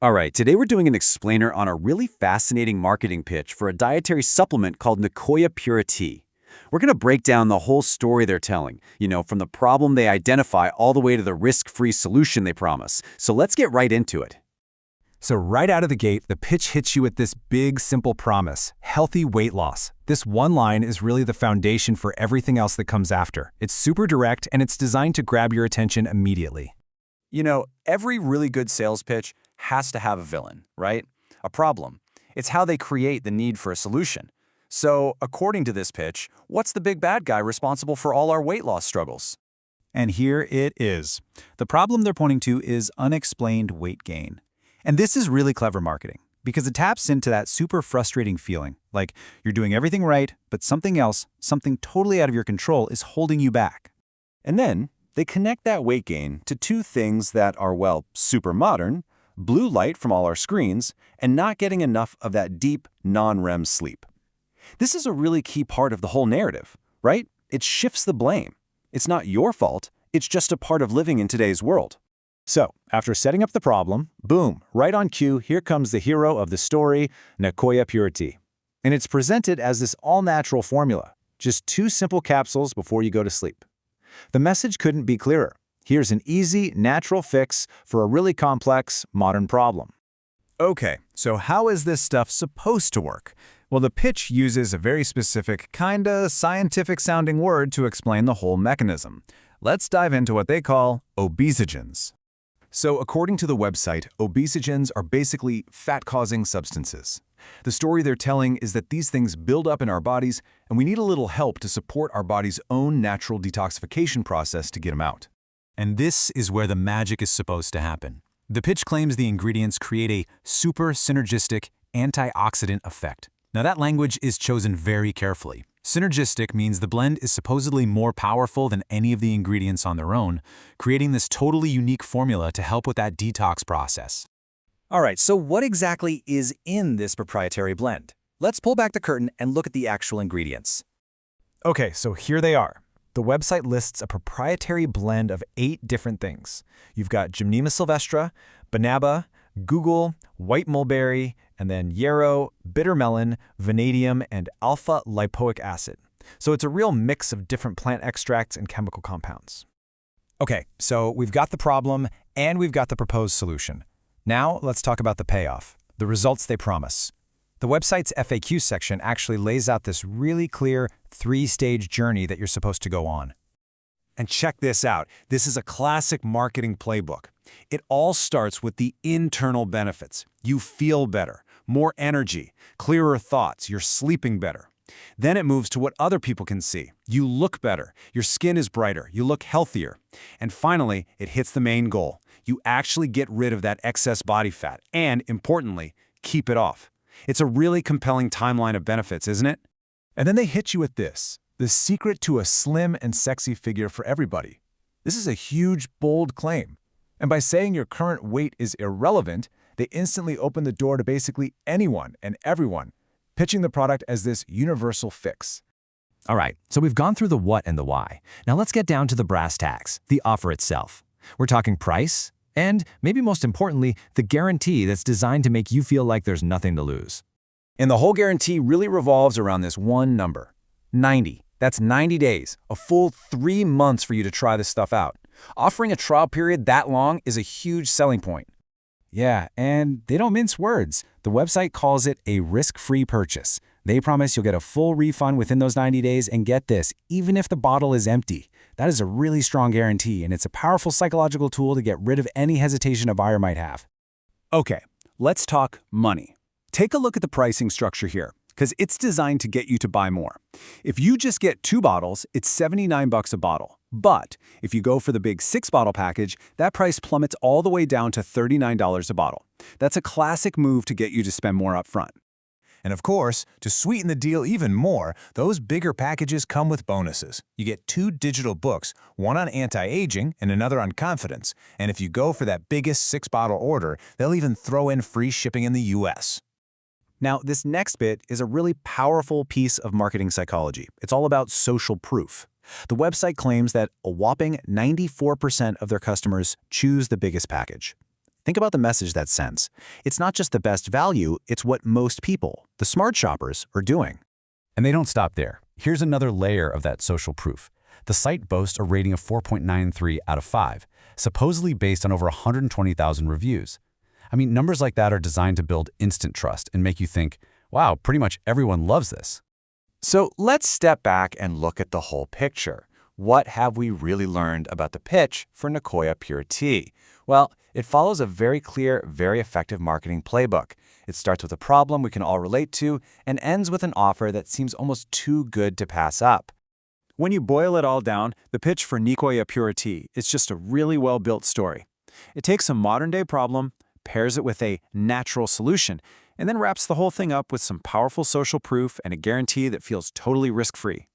All right, today we're doing an explainer on a really fascinating marketing pitch for a dietary supplement called Nicoya PuraTea. We're going to break down the whole story they're telling, from the problem they identify all the way to the risk-free solution they promise. So let's get right into it. So right out of the gate, the pitch hits you with this big, simple promise: healthy weight loss. This one line is really the foundation for everything else that comes after. It's super direct, and it's designed to grab your attention immediately. Every really good sales pitch has to have a villain, right? A problem. It's how they create the need for a solution. So, according to this pitch, what's the big bad guy responsible for all our weight loss struggles? And here it is. The problem they're pointing to is unexplained weight gain. And this is really clever marketing because it taps into that super frustrating feeling, like you're doing everything right, but something else, something totally out of your control, is holding you back. And then they connect that weight gain to two things that are, well, super modern: blue light from all our screens and not getting enough of that deep, non-REM sleep. This is a really key part of the whole narrative, right? It shifts the blame. It's not your fault, it's just a part of living in today's world. So, after setting up the problem, boom, right on cue, here comes the hero of the story, Nicoya PuraTea. And it's presented as this all-natural formula, just 2 simple capsules before you go to sleep. The message couldn't be clearer. Here's an easy, natural fix for a really complex, modern problem. Okay, so how is this stuff supposed to work? Well, the pitch uses a very specific, kinda scientific-sounding word to explain the whole mechanism. Let's dive into what they call obesogens. So, according to the website, obesogens are basically fat-causing substances. The story they're telling is that these things build up in our bodies, and we need a little help to support our body's own natural detoxification process to get them out. And this is where the magic is supposed to happen. The pitch claims the ingredients create a super synergistic antioxidant effect. Now, that language is chosen very carefully. Synergistic means the blend is supposedly more powerful than any of the ingredients on their own, creating this totally unique formula to help with that detox process. All right, so what exactly is in this proprietary blend? Let's pull back the curtain and look at the actual ingredients. Okay, so here they are. The website lists a proprietary blend of 8 different things. You've got Gymnema Sylvestre, Banaba, Google, White Mulberry, and then yarrow, bitter melon, vanadium, and alpha-lipoic acid. So it's a real mix of different plant extracts and chemical compounds. Okay, so we've got the problem and we've got the proposed solution. Now let's talk about the payoff, the results they promise. The website's FAQ section actually lays out this really clear 3-stage journey that you're supposed to go on. And check this out. This is a classic marketing playbook. It all starts with the internal benefits. You feel better, more energy, clearer thoughts, you're sleeping better. Then it moves to what other people can see. You look better, your skin is brighter, you look healthier. And finally, it hits the main goal. You actually get rid of that excess body fat and, importantly, keep it off. It's a really compelling timeline of benefits, isn't it? And then they hit you with this: the secret to a slim and sexy figure for everybody. This is a huge, bold claim. And by saying your current weight is irrelevant, they instantly open the door to basically anyone and everyone, pitching the product as this universal fix. All right, so we've gone through the what and the why. Now let's get down to the brass tacks, the offer itself. We're talking price, and maybe most importantly, the guarantee that's designed to make you feel like there's nothing to lose. And the whole guarantee really revolves around this one number: 90. That's 90 days, a full 3 months for you to try this stuff out. Offering a trial period that long is a huge selling point. Yeah, and they don't mince words. The website calls it a risk-free purchase. They promise you'll get a full refund within those 90 days, and get this, even if the bottle is empty. That is a really strong guarantee, and it's a powerful psychological tool to get rid of any hesitation a buyer might have. Okay, let's talk money. Take a look at the pricing structure here, because it's designed to get you to buy more. If you just get 2 bottles, it's $79 a bottle. But if you go for the big 6-bottle package, that price plummets all the way down to $39 a bottle. That's a classic move to get you to spend more upfront. And of course, to sweeten the deal even more, those bigger packages come with bonuses. You get 2 digital books, one on anti-aging and another on confidence. And if you go for that biggest 6-bottle order, they'll even throw in free shipping in the US. Now, this next bit is a really powerful piece of marketing psychology. It's all about social proof. The website claims that a whopping 94% of their customers choose the biggest package. Think about the message that sends. It's not just the best value, it's what most people, the smart shoppers, are doing. And they don't stop there. Here's another layer of that social proof. The site boasts a rating of 4.93 out of 5, supposedly based on over 120,000 reviews. I mean, numbers like that are designed to build instant trust and make you think, wow, pretty much everyone loves this. So let's step back and look at the whole picture. What have we really learned about the pitch for Nicoya PuraTea? Well, it follows a very clear, very effective marketing playbook. It starts with a problem we can all relate to and ends with an offer that seems almost too good to pass up. When you boil it all down, the pitch for Nicoya PuraTea is just a really well-built story. It takes a modern-day problem, pairs it with a natural solution, and then wraps the whole thing up with some powerful social proof and a guarantee that feels totally risk-free.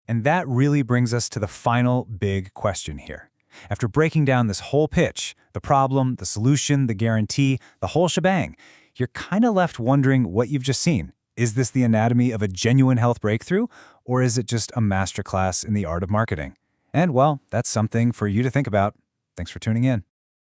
And that really brings us to the final big question here. After breaking down this whole pitch, the problem, the solution, the guarantee, the whole shebang, you're kind of left wondering what you've just seen. Is this the anatomy of a genuine health breakthrough, or is it just a masterclass in the art of marketing? And well, that's something for you to think about. Thanks for tuning in.